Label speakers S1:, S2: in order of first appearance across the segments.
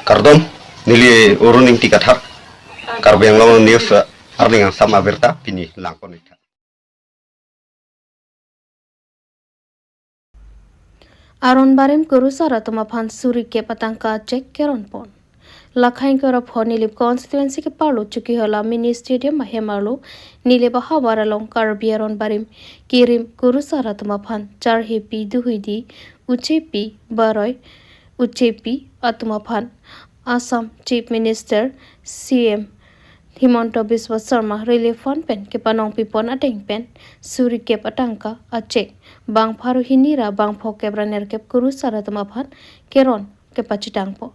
S1: Kardom nili uruning tikathar Karbi Anglong news arning Assam aberta pini langkonita.
S2: Aron barim kurusara tuma phan suri ke patangka check keron pon. Lakhain kora phon nilip constituency ke parlo chuki hola mini stadium mahemarlo nile baha waralong Karbi aron barim kirim kurusara tuma phan char hepi duhuidi uchepi baroy uchepi atuma phan Assam Chief Minister CM Himanta Biswa Sharma Relief Fund pen ke panong pipon ateng pen suri ke patangka acek bang pharu hinira bang phok ke braner ke kuru saratama phan keron ke pachitang po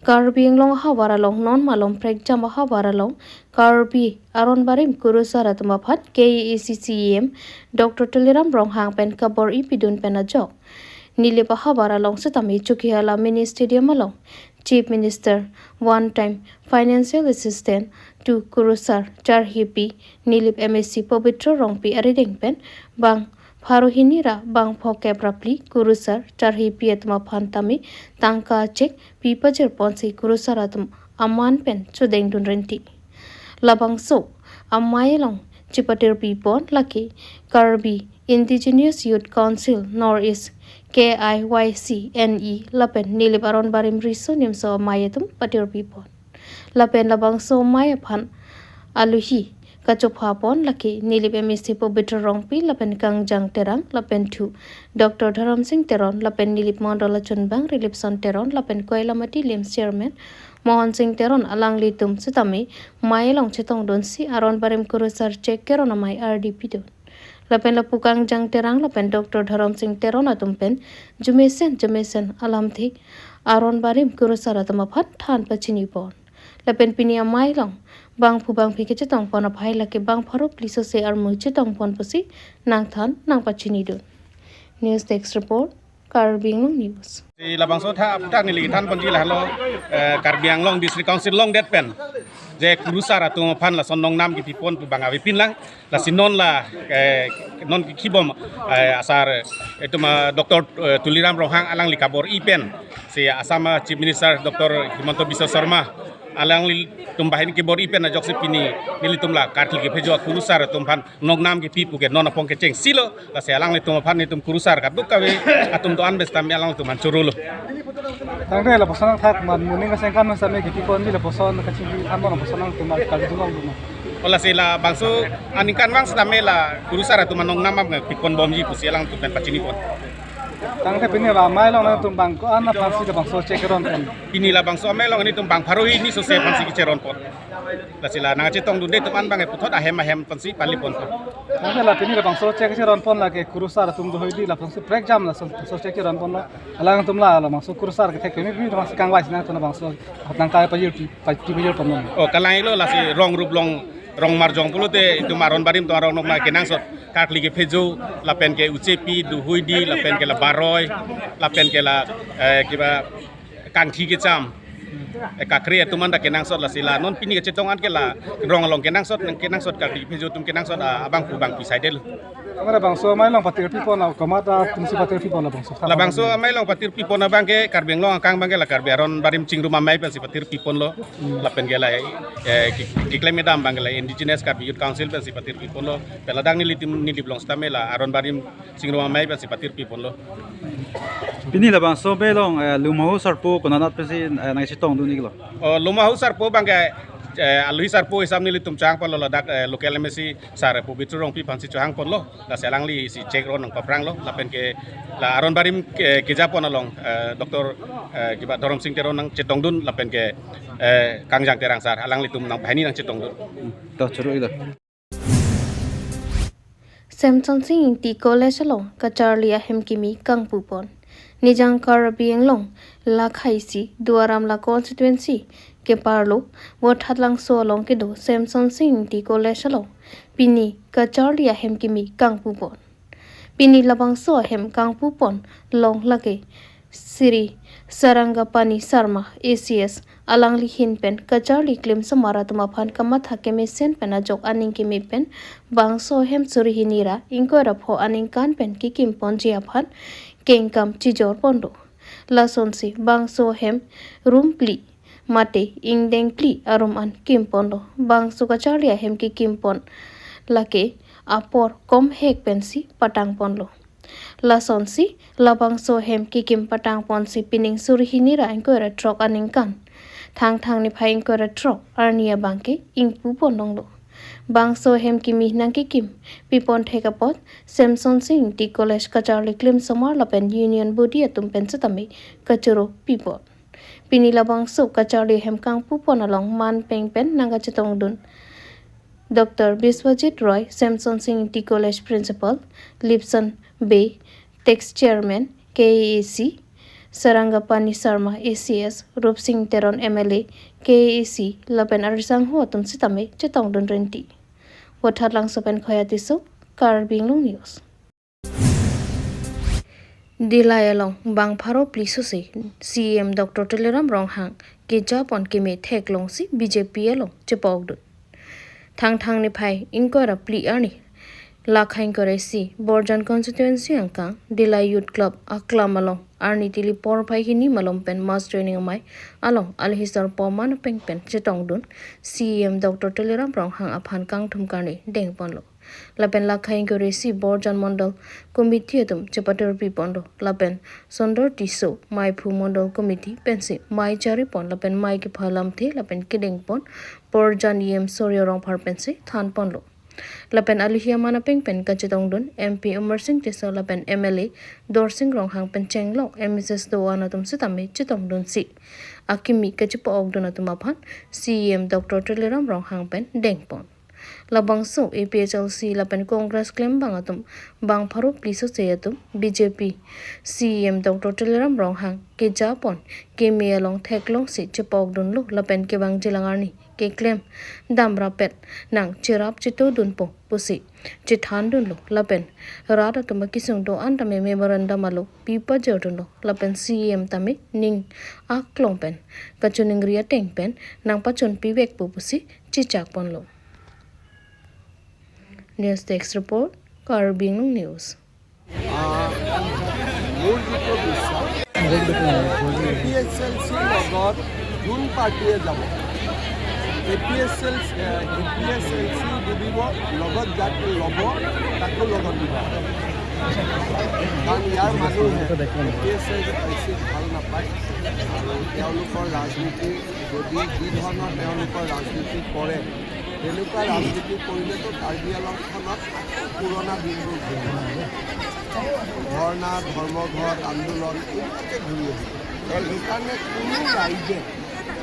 S2: Karbi Anglong hawara long non malom prek jama hawara long Karbi aron barim kuru saratama phan KECCEM Dr. Tuliram Ronghang pen kabor ipidun pen ajok nile hawara long setami chukihala mini stadium along Chief Minister one-time financial assistant to Kurusar Charhipi Nilip MSC Pobitro Rongpi Ariding Pen Bang Faruhinira Bang Phoke Prapli Kurusar Charhipi Atma Phantami Tangka Chek Pipajer Ponsi Kurusar Atum Aman Pen Chudeng Dunrenti Labang So Amayalong Chipatir Pipon Lucky Karbi Indigenous Youth Council Northeast KIYCNE Lapen Nilip Aron Barim Riso Nimso Mayatum Patir Pipon Lapen Labang So Mayaphan Aluhi Kachop Hapon Laki Nilip MSC Pobitro Rongpi Lapen Kang Jang Terang Lapen 2 Dr. Dharam Singh Teron Lapen Nilip Mondola Chunbang Relief Son Teron Lapen Koilamati Lims Chairman Mohan Singh Teron Alang Litum Sitami Mayalong Chetong Donsi Aron Barim Kurusar Chek Keronamai RDP Don Lapen Lapukang Jang Terang Lapen Dr. Dharam Singh Teron Atumpen Jumesen Alamthi Aron Barim Kurusar Atamaphat Than Pachini Pon Lapen Pinia Mailong Bang Pubang Pike Chetong Pon of Hailake Bang Paro Pliso Se Armu Chetong Pon Pusi Nang Than Nang Pachini Don News Text Report Karbi Anglong News
S3: Labang so tha tak nili than pon jila halo Karbi Anglong District Council long det pen je kurusara tu phan la sonong nam ki pipon pu banga pin lang la sinon la non ki kibom asar itu ma Dr. Tuliram Rohang alang likabor ipen si Assam Chief Minister Dr. Himanta Biswa Sharma alang li tumbahin ki bor ipen na jok pini nili tumla kartli ki phejo kurusar tumpan nog nam ki pipu ke non apong ke cheng silo la se alang li tumpan ni tum kurusar ka dukawe atum to anbes tam alang tuman churulo
S4: tangre la posan thak man muning ka sengkan man same ki pon ni la posan ka chi amon posan tumal ka dulong duma
S3: ola sila bangso aningkan bang stamela kurusar tuman nog nam am pipon bomji pusi alang tuman pachini pon
S4: tangre pini ba mai long na tumbang ko ana pansi da bangso chekeron pon
S3: inilah bangso amelong ini tumbang paruhi ni sose pansi kiceron pon la sila nang cetong dunde tuman bang putot ahem pansi pali pon
S4: tangre la pini da bangso chekeron pon la ke kurusar tum do hoidi la pansi break jam la so chekeron pon la alang tumla la bangso kurusar ke thek ni bangso kang wais na to na bangso hatang kai pa yur pon
S3: oh kalai lo la si rong rup rong marjong pulote itu maron barim to arong ma kenang sot kartli ke phejo lapen ke ucepi duhuidi lapen ke la baroy lapen ke la kiba kangthi ke cham kakre tuman da kenang sot la sila non pini ke chetongan ke la rong long kenang sot kartli phejo tum kenang sot abang pu bang pisai del
S4: tangre bangso mai long patir pipon la komata tumsi patir pipon la bangso
S3: la bangso mai long patir pipon na bangke Karbi Anglong kang bangke la Karbi aron barim cingru mamai pensi patir pipon lo lapen ke la kiklem medam bangke la indigenous Karbi Youth Council pensi patir pipon lo peladang ni liblong stamela aron barim cingru mamai pensi patir pipon lo
S4: pini la bangso belong lumahu sarpo konanat pensi nang sitong duni lo
S3: lumahu sarpo bangke alui sarpo isam nili tum chang pon lo dak local MSC sar pobitro rong pi pansi chang pon lo la selang li si check ron ng paprang lo lapen ke la aron barim ke japon along Dr. Kiba Dharam Singh Teron nang cetong dun lapen ke kangjang terang sar alang li tum nang bhani nang cetong dun
S4: to churu ida
S2: Samson Singh ti college along Kacharlia Hemkimi Kang Pupon Nijang Karbi Anglong La Khaisi Duaram La constituency ke parlo wot hatlang so along ke do Samson Singh ti college along pini Kacharlia Hemkimi Kang Pupon pini labang so hem Kang Pupon long lake Siri Sarangapani Sarma ACS alang lihin pen Kacharli claim samara tuma phan kamatha keme sen pen ajok aning keme pen bangso hem suri hinira ingko rapho aning kan pen ki kim pon jia phan kengkam chijor pondo Lasonsi bangso hem rumpli mate ingdengkli arum an kimpondo bangso kachalia hem ki kimpon lake apor kom hek pensi patang ponlo. Lasonsi labangso hem ki kim patang ponsi pining surihini ra engkora trok aningkan thang ni phai engkora trok arnia bangke ingpu pononglo. Bangso hem ki mihnang ki kim pipon thekapot Samson Singh ti college kacharli klim somar lapen union body atum pensatami kachuro pipon pinila bangso kacharli hem kang pupon along man pengpen nanga chetong dun Dr. Biswajit Roy Samson Singh ti college principal Lipson Bay Tax chairman KAC Sarangapani Sharma ACS Rup Singh Teron MLA KAC lapen arisang ho atum sitame chetong dun renti Wathat lang sopen khoyatiso Karbi Anglong News. Dilayalong bang pharo plisose CM Dr. Teleram Ronghang ke Japon ke me theklong si BJP along chepogdun. Thang ni phai inkora pli ani lakhain kore si Borjan constituency angkang Dilay Youth Club aklam along arni tili por phai hini malom pen mass training amai along alhisar poman pen chetong dun CM Dr. Teleram Ronghang aphan kang thumkani deng ponlo lapen lakhain kore si Borjan Mondal committee atum chepater pi pondo lapen sondor tiso mai phu mondal committee pensi mai chari pon lapen mai ki phalam the lapen kideng pon Borjan yem soryo rong phar pensi than ponlo lapen alihia mana pen kachetong dun MP Umar Singh Tiso lapen MLA Dor Singh Ronghang pen chenglo MSS do anatum sitame chitong dun si akimi kachipo ogdun atum aphan CM Dr. Teleram Ronghang pen deng pon labangso APHLC lapen Congress claim bangatum bang pharo pliso seyatum BJP CM Dr. Teleram Ronghang ke Japon ke mealong theklong si chepok dun lu lapen ke bang jilangarni ke claim damra pet nang chirap chito dun po pusi chithan dun lu lapen rada tuma kisung do antame memorandum alu pipa jodun lu lapen CM tame ning aklong pen kachuning ria teng pen nang pachon pivek pu pusi chichak pon lu News Text Report, Karbi Anglong News.
S5: APSLC লগত যোন পাৰ্টিয়ে যাব APSLC দিব লগত যাকে ল'ব তাকো লগত দিব কাৰণ ইয়াৰ মানুহে APSLC ভাল নাপায় আৰু তেওঁলোকৰ ৰাজনীতি যদি যি ধৰণৰ তেওঁলোকৰ ৰাজনীতি কৰে তেনেকুৱা ৰাজনীতি কৰিলেতো কাৰ্বি আংলংখনত পুৰণা দিনবোৰ ধৰ্ণা ধৰ্মঘট আন্দোলন এইবিলাকে ঘূৰি আহিব আৰু সেইকাৰণে কোনো ৰাইজে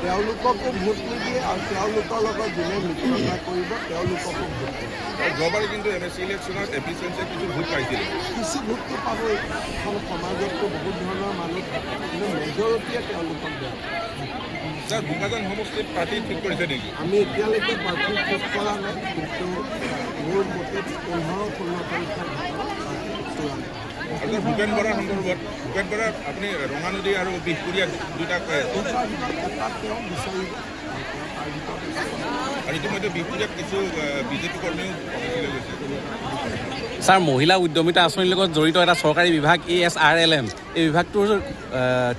S5: তেওঁলোককো ভোট নিদিয়ে আৰু তেওঁলোকৰ লগত যোনে মিত্ৰতা কৰিব তেওঁলোককো ভোট দিয়ে
S6: যোৱাবাৰ কিন্তু MSC ইলেকশ্যনত এফিচিয়েঞ্চিয়ে কিছু ভোট পাইছিলে
S5: কিছু ভোটটো পাব এখন সমাজততো বহুত ধৰণৰ মানুহ থাকে কিন্তু মেজৰিটিয়ে তেওঁলোকক দিয়ে
S6: ছাৰ বোকাজান সমষ্টিত পাৰ্টি ঠিক কৰিছে নেকি
S5: আমি এতিয়ালৈকে পাৰ্টি ঠিক কৰা নাই কিন্তু মোৰ মতে 15-16
S6: আৰু ভূপেন বৰাৰ সন্দৰ্ভত ভূপেন বৰা আপুনি ৰঙানদী আৰু বিহপুৰীয়া দুটা
S5: এটা তেওঁ বিচাৰিব
S6: আৰু ইতিমধ্যে বিহপুৰীয়াত কিছু বিজেপি কৰ্মীও অফিচলৈ গৈছে
S7: ছাৰ মহিলা উদ্যমিতা আঁচনিৰ লগত জড়িত এটা চৰকাৰী বিভাগ ASRLM এই বিভাগটোৰ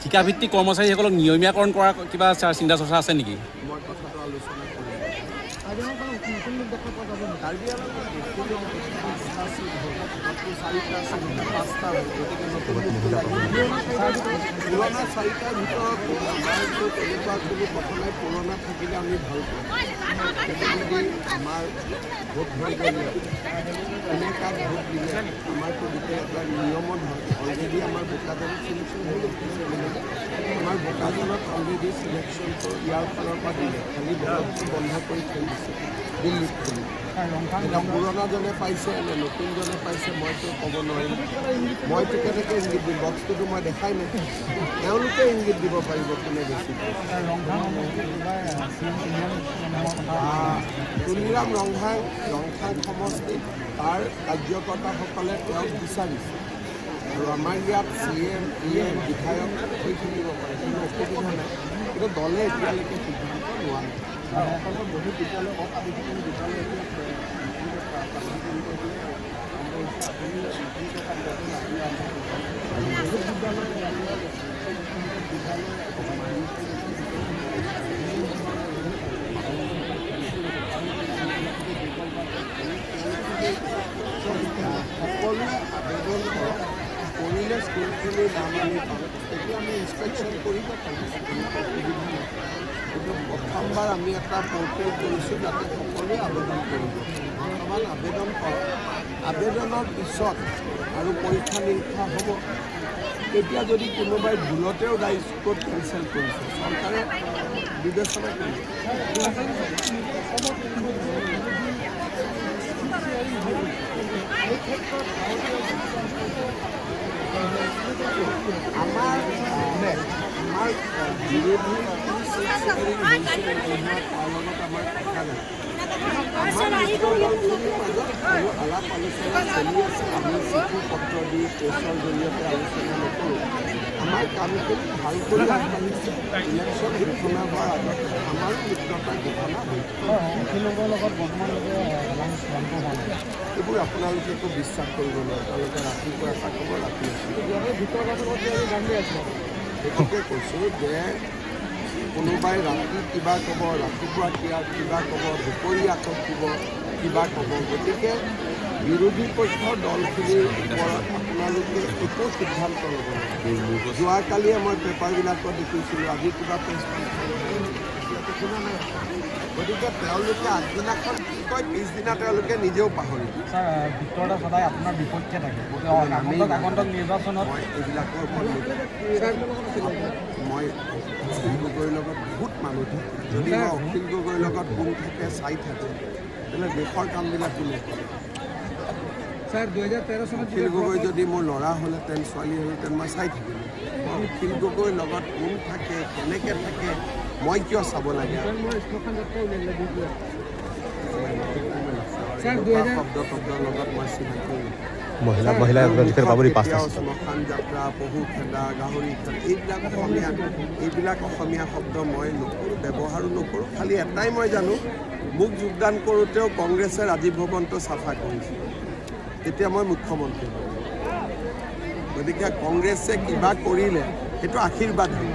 S7: ঠিকাভিত্তিক কৰ্মচাৰীসকলক নিয়মীয়াকৰণ কৰা কিবা চিন্তা চৰ্চা আছে নেকি
S5: মই কথাটো আলোচনা কৰিম কাৰ্বি পুৰণা চাৰিটাৰ ভিতৰতো আমাৰতো তেনেকুৱা কোনো প্ৰথমে পুৰণা থাকিলে আমি ভাল পাওঁ যদি আমাৰ ভোট হৈ গ'লে এনেকুৱা ভোট দিলে আমাৰতো গোটেই এটা নিয়মত হয় অলৰেডি আমাৰ বোকাজানত চিলেকশ্যন হৈ গৈছে আমাৰ বোকাজানত অলৰেডি চিলেকশ্যনটো ইয়াৰ ফালৰ পৰা দিলে খালি দলটো বন্ধ কৰি থৈ দিছে দিল্লীত খুলি এতিয়া পুৰণাজনে পাইছে নে নতুনজনে পাইছে মইতো ক'ব নোৱাৰিম মইতো কেনেকৈ ইংগিত দিম বক্সটোতো মই দেখাই নাই তেওঁলোকে ইংগিত দিব পাৰিব কোনে বেছি তুলিৰাম ৰংঘাং সমষ্টি তাৰ কাৰ্যকৰ্তাসকলে তেওঁক বিচাৰিছে আৰু আমাৰ ইয়াত CM EM বিধায়ক হৈ থাকিব পাৰে কোনো অসুবিধা নাই কিন্তু দলে এতিয়ালৈকে সিদ্ধান্ত লোৱা নাই বহুত বিদ্যালয় সকলোৱে আবেদন কৰক কৰিলে স্কুলখিনিৰ নাম আমি পাওঁ তেতিয়া আমি ইনস্পেকশ্যন কৰিব পাৰিম অসুবিধা নাই কিন্তু প্ৰথমবাৰ আমি এটা পৰ্টেল কৰিছোঁ যাতে সকলোৱে আবেদন কৰিব বৰ্তমান আবেদন কৰক আবেদনৰ পিছত আৰু পৰীক্ষা নিৰীক্ষা হ'ব তেতিয়া যদি কোনোবাই ভুলতেও স্কুল কেঞ্চেল কৰিছে চৰকাৰে বিবেচনা কৰিব আমাৰ বিৰোধী তাৰ লগত আমাৰ কথা নাই আলাপ আলোচনা চলি আছে আমি চিঠি পত্ৰ দি প্ৰেছৰ জৰিয়তে আলোচনা নকৰোঁ আমাৰ কামখিনি ভাল কৰি আগবাঢ়িছে ইলেকশ্যন ঘোষণা হোৱাৰ আগত আমাৰো মিত্ৰতা ঘোষণা এইবোৰ আপোনালোকেতো বিশ্বাস কৰিব নোৱাৰে তেওঁলোকে ৰাতিপুৱা এটা ক'ব ৰাতি গতিকে কৈছোঁ যে কোনোবাই ৰাতি কিবা ক'ব ৰাতিপুৱা কিবা ক'ব দুপৰীয়া কিবা ক'ব গতিকে বিৰোধী পক্ষৰ দলখিনিৰ ওপৰত আপোনালোকে একো সিদ্ধান্ত ল'ব নোৱাৰে যোৱাকালিয়ে মই পেপাৰবিলাকত দেখিছিলোঁ আজি কিবা প্ৰেছ শুনা নাই গতিকে তেওঁলোকে আগদিনাখন কি কয় পিছদিনা তেওঁলোকে নিজেও পাহৰি
S4: ভিতৰতে সদায় আপোনাৰ বিপক্ষে থাকে আগন্তুক নিৰ্বাচনত
S5: মই এইবিলাকৰ মই অখিল গগৈৰ লগত বহুত মানুহ থাকে যদি মই অখিল গগৈৰ লগত কোন থাকে চাই থাকোঁ তেতিয়াহ'লে দেশৰ কামবিলাক কোনে কৰে
S4: ছাৰ 2013 চনত
S5: অখিল গগৈ যদি মোৰ ল'ৰা হ'লহেঁতেন ছোৱালী হ'লহেঁতেন মই চাই থাকিলোঁ মই অখিল গগৈৰ লগত কোন থাকে কেনেকৈ থাকে মই কিয় চাব লাগে শব্দৰ লগত মই চিনাকি শ্মশান যাত্ৰা পহু খেদা গাহৰি খেদা এইবিলাক অসমীয়া শব্দ মই নকৰোঁ ব্যৱহাৰো নকৰোঁ খালি এটাই মই জানো মোক যোগদান কৰোঁতেও কংগ্ৰেছে ৰাজীৱ ভৱনটো চাফা কৰিছে তেতিয়া মই মুখ্যমন্ত্ৰী হ'লোঁ গতিকে কংগ্ৰেছে কিবা কৰিলে সেইটো আশীৰ্বাদ হ'ল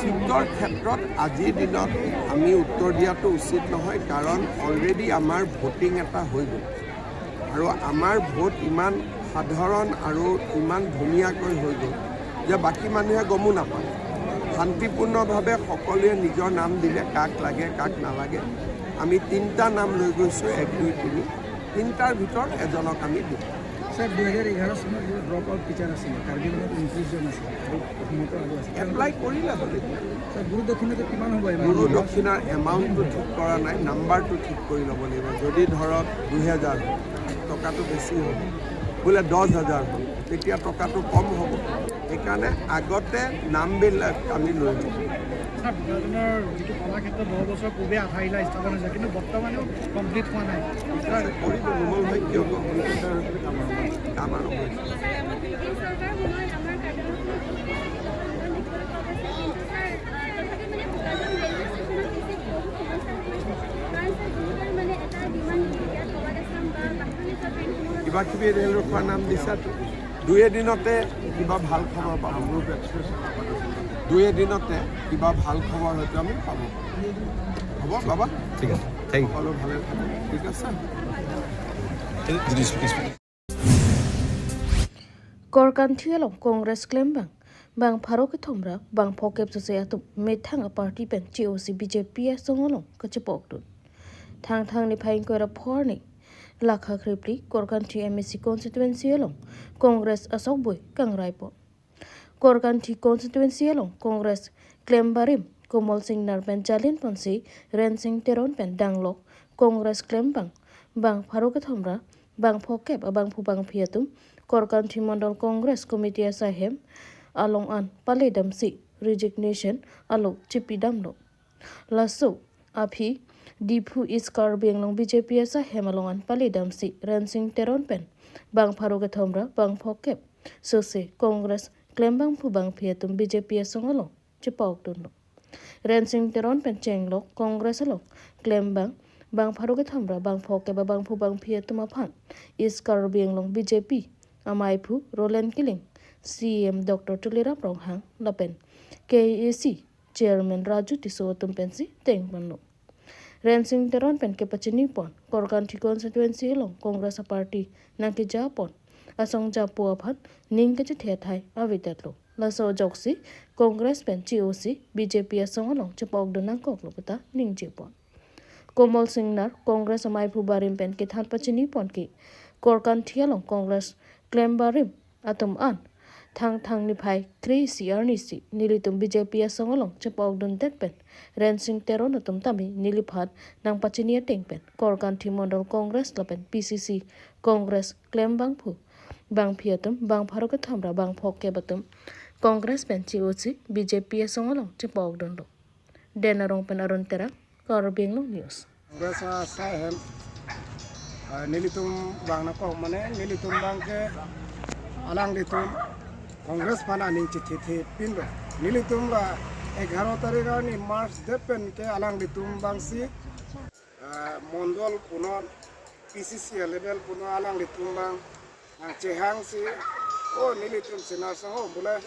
S5: চিটৰ ক্ষেত্ৰত আজিৰ দিনত আমি উত্তৰ দিয়াটো উচিত নহয় কাৰণ অলৰেডি আমাৰ ভোটিং এটা হৈ গ'ল আৰু আমাৰ ভোট ইমান সাধাৰণ আৰু ইমান ধুনীয়াকৈ হৈ গ'ল যে বাকী মানুহে গমো নাপায় শান্তিপূৰ্ণভাৱে সকলোৱে নিজৰ নাম দিলে কাক লাগে কাক নালাগে আমি 3টা নাম লৈ গৈছোঁ 1, 2, 3 3টাৰ ভিতৰত এজনক আমি দিম
S4: ছাৰ 2011 চনত ড্ৰপ আউট টিচাৰ আছিলে কাৰ্বি আংলঙত 29 জন আছিল
S5: এপ্লাই কৰিলে হ'লে
S4: ছাৰ গুৰু দক্ষিণাটো কিমান হ'ব
S5: গুৰু দক্ষিণাৰ এমাউণ্টটো ঠিক কৰা নাই নাম্বাৰটো ঠিক কৰি ল'ব লাগিব যদি ধৰক 2000 টকাটো বেছি হ'ব বোলে 10,000 হ'ল তেতিয়া টকাটো কম হ'ব সেইকাৰণে আগতে নামবিলাক আমি লৈ লওঁ
S4: ছাৰ আপোনাৰ যিটো কলাক্ষেত্ৰ 10 বছৰ পূৰ্বে আধাৰিলা স্থাপন হৈছে কিন্তু বৰ্তমানেও কমপ্লিট হোৱা নাই
S5: কৰিব নোমল হয় কিয় কাম আৰম্ভ হৈছে কিবা কিবি ৰেল ৰখোৱাৰ নাম দিছাতো 2 এদিনতে কিবা ভাল খবৰ পাব 2 এদিনতে কিবা ভাল খবৰ হয়তো আমি পাব হ'ব বাবা
S7: ঠিক আছে
S5: সকলো ভালে থাকক ঠিক আছে
S2: Korkanthi along Congress claim bang Farok Thomra bang Pokep to say at Metang a party pen GOC BJP song along Kachipokdun. Tang ni Pine Kora Porni Lakha Kripli Korkanthi MSC constituency along Congress Asokboy Kang Raipo. Korkanthi constituency along Congress claim Barim Komal Singh Narpen Jalin Ponsi Ren Singh Teron Pen Danglok Congress claim bang Farok Thomra bang Pokep abang Pubang Piatum Korkanthi Mandal Congress Committee Asahem along an Paledamsi resignation along Chipidamlo Lasso Api Dipu is Karbi Anglong BJP Asahem along an Paledamsi Ransing Teron Pen Bang Parogathomra Bang Pokep So say Congress claim bang Pubang Piatum BJP Asongalo Chipok Duno Ransing Teron Pen Chenglo Congress along claim bang bang pharu ke thamra bang phok ke ba bang phu bang phia tuma phan is Karbi Anglong BJP amai phu Roland Killing CM Dr. Tulira Pronghang lapen KAC Chairman Raju Tiso Tumpensi Teng Panlo Rensing Teron pen ke pachini pon Korkanthi constituency long Congress party nang ke Japon asong Japo aphan ning ke the thai avitatlo laso joksi Congress pen COC BJP asong long chapok donang kok lopata ning Japon Komal Singh nar Congress amai phu barim pen ke than pachini pon ki Korkanthi long Congress claim barim atum an thang ni phai 3 CR ni si nilitum BJP asong long chapok don tet pen Rensing Teron atum tami niliphat nang pachini teng pen Korkanthi Model Congress lapen PCC Congress claim bang phu bang phiatum bang pharu ke thamra bang phok ke batum Congress pen COC BJP asong long chapok don lo denarong pen aron tera Karbi Anglong news
S5: Congress sahem nilitum bang na ko mane nilitum bang ke alang litum Congress pana ning chithi pindo nilitum la 11 তারিখ ni March depen ke alang litum bang si mondol puno PCC level puno alang litum bang ang chehang si o nilitum sinar sa ho bula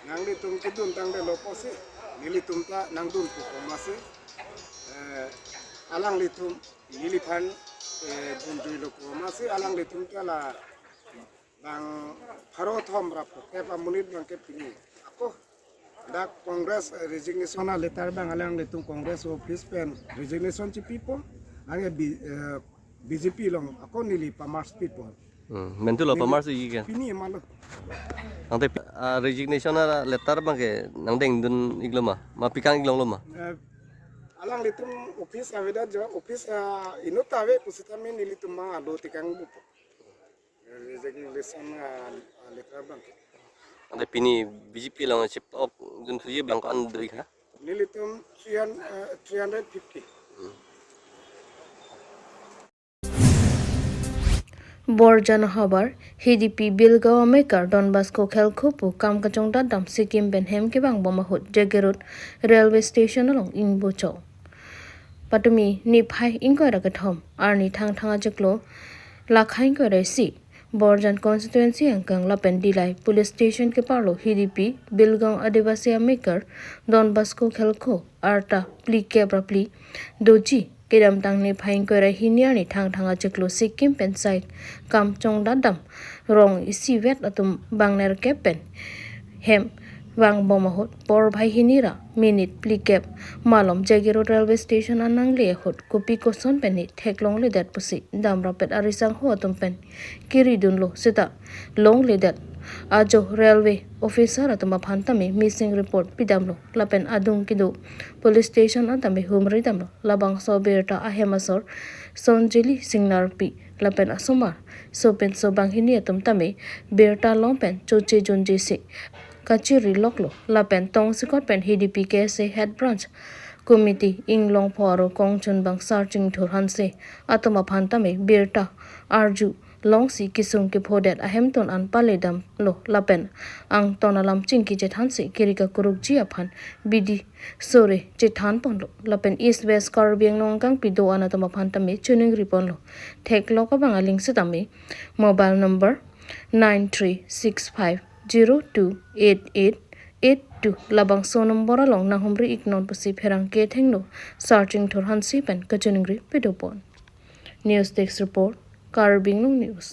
S5: nang litum kidun tang de lopo si nilitum ta nang dun pu komasi alang litum nilipan bundui loko masih alang litum ta la bang pharo thom rapo ke pa munit bang ke pini ako da Congress resignation letter bang alang litum Congress office pen resignation chi people ang BJP long ako nili pa Mars people
S8: mentu lo pamar su yigan
S5: pini malo
S8: ang te resignation na letter bang ke nang deng dun igloma ma pikang iglong loma
S5: alang litum office avida jo office inutawe pusitami nili tumma alo tikang bupo resignation letter bang
S8: ang te pini BJP lang chip op dun suye bang kan doi ha
S5: nili tum 350
S2: Borjan Habar HDP Bilgao Maker Don Bosco Khelkhupu Kam Kachong Dadam Sikkim Benhem Kibang Bomahut Jagerut Railway Station along Ingbocho Patumi ni phai ingkora kathom arni thang ajeklo lakhain ko resi Borjan constituency angkang lapen dilai police station ke parlo HDP Bilgao Adivasi Maker Don Bosco Khelkho arta pli kebra pli doji kedam tang ni phain ko ra hiniar ni thang ajeklo Sikkim pensai kam chong dadam rong isi vet atum bangner kepen hem wang bomahot por bhai hinira minute plikep malom jagiro railway station anang le hot kopi koson peni theklong le dat pusi damra pet arisang ho atum pen kiri dun lo sita long le dat ajo railway officer atuma phantami missing report pidamlo lapen adung kido police station atami humri damlo labang soberta ahemasor sonjili singnar pi lapen asomar sopen sobang hini atum tami berta longpen choche jonje se Kachiri Loklo Lapen Tong Sikot Pen HDP KSA Head Branch Committee Inglong Poro Kongchun Bang Searching Thurhanse Atoma Phantame Birta Arju Longsi Kisung Ki Phodet Ahemton An Paledam Lo Lapen Ang Tonalam Chingki Jethanse Kirika Kuruk Jiaphan Bidi Sore Jethan Ponlo Lapen East West Karbi Anglong Kang Pido Anatoma Phantame Chuning Riponlo Thek Loka Bangaling Sitame Mobile number 9365028882 labang so number along na humri iknon pasi pherang ke thengno searching thor hansi pen kachuningri pedopon news desk report Karbi Anglong news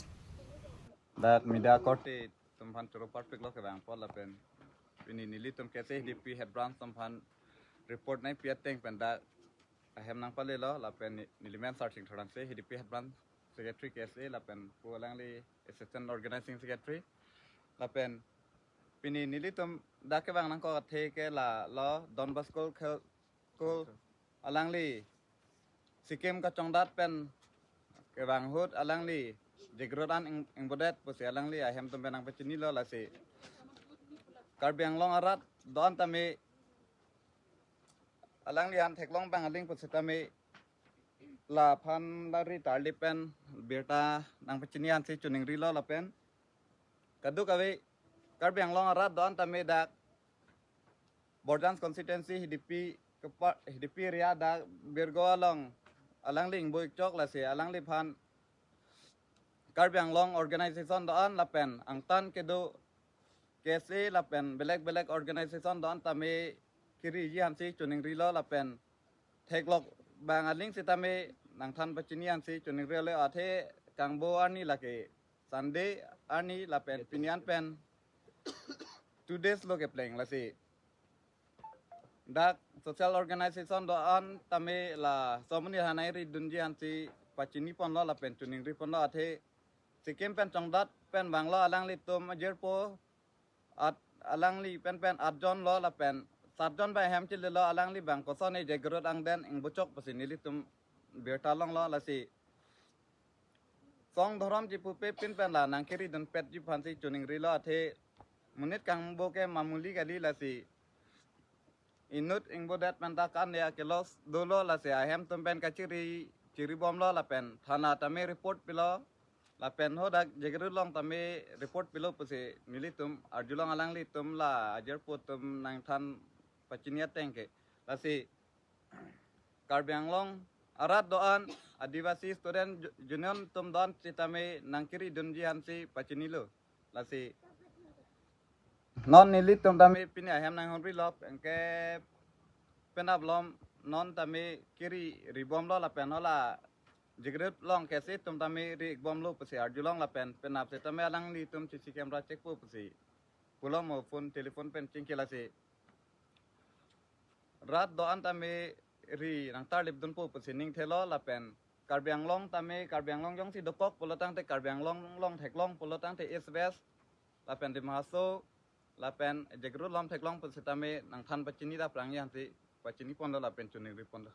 S9: that media korte tumpan turo perfect lo kebang pol la pen ini nili tum kese HDP head branch tumpan report nai pia teng pen da ahem nang pale lo la pen nilimen searching thoran se HDP head branch secretary kese la pen pualangli assistant organizing secretary la pen pini nilitum da ke bang nang ko the ke la lo Don Bosco ko alangli Sikkim ka chongdat pen ke bang hut alangli jegrodan ing bodet pusi alangli ahem tum benang pechini lo la si Karbi Anglong arat don tami alangli an theklong bang aling pusi tami la phan lari tarli pen beta nang pechini an si chuning ri lo la pen kadu kawe Karbi Anglong arat don tami dak Borjan constituency HDP ria dak birgo along alang ling boy chok la si alang li phan Karbi Anglong organization doan la pen ang tan ke do kesi la pen belek organization doan tame kiri yan si chuning rilo la pen theklok bang aling si tame nang than pachinian si chuning rilo athe kangbo ani la ke Sunday ani la pen pinian pen 2 days lo ke pleng la si dak social organization doan tame la somni hanai ri dunjian si pachini pon lo la pen chuning ri pon lo athe Sikkim pen chongdat pen banglo alang li tum ajer po at alang li pen adjon lo la pen sarjon ba hem chil lo alang li bang koson e jegrot ang den ing buchok pasini li tum bertalong lo la si song dhoram ji pu pe pin pen la nang kiri dun pet ji phansi chuning ri lo the munit kang bo ke mamuli gali la si inut ing bodat pen ta kan ya kelos dolo la si ahem tum pen ciri bom lo la pen thana tame report pilo la pen ho dak jegeru long tame report pilo puse militum arjulong alang li tum la ajer putum nang than pachinia tengke la si Karbi Anglong arat doan adivasi student union tum don citame nangkiri dunji hansi pachinilo la si non nilit tum tame pini ahem nang honri lop engke penap lom non tame kiri ribom lo la pen ho la Jigret long kesi tum tami ri bom lo pasi arjulong la pen penap se tami alang li tum CC camera cek po pasi pulau mo phone telepon pen cingkila si rat doan tami ri nang tar lip dun po pasi ning thelo la pen Karbi Anglong tami Karbi Anglong jong si dokok pulau tang te Karbi Anglong long theklong pulau tang te East West la pen di mahaso la pen jegru long theklong pasi tami nang than pachini da prang yan si pachini pon la pen chuning ri pon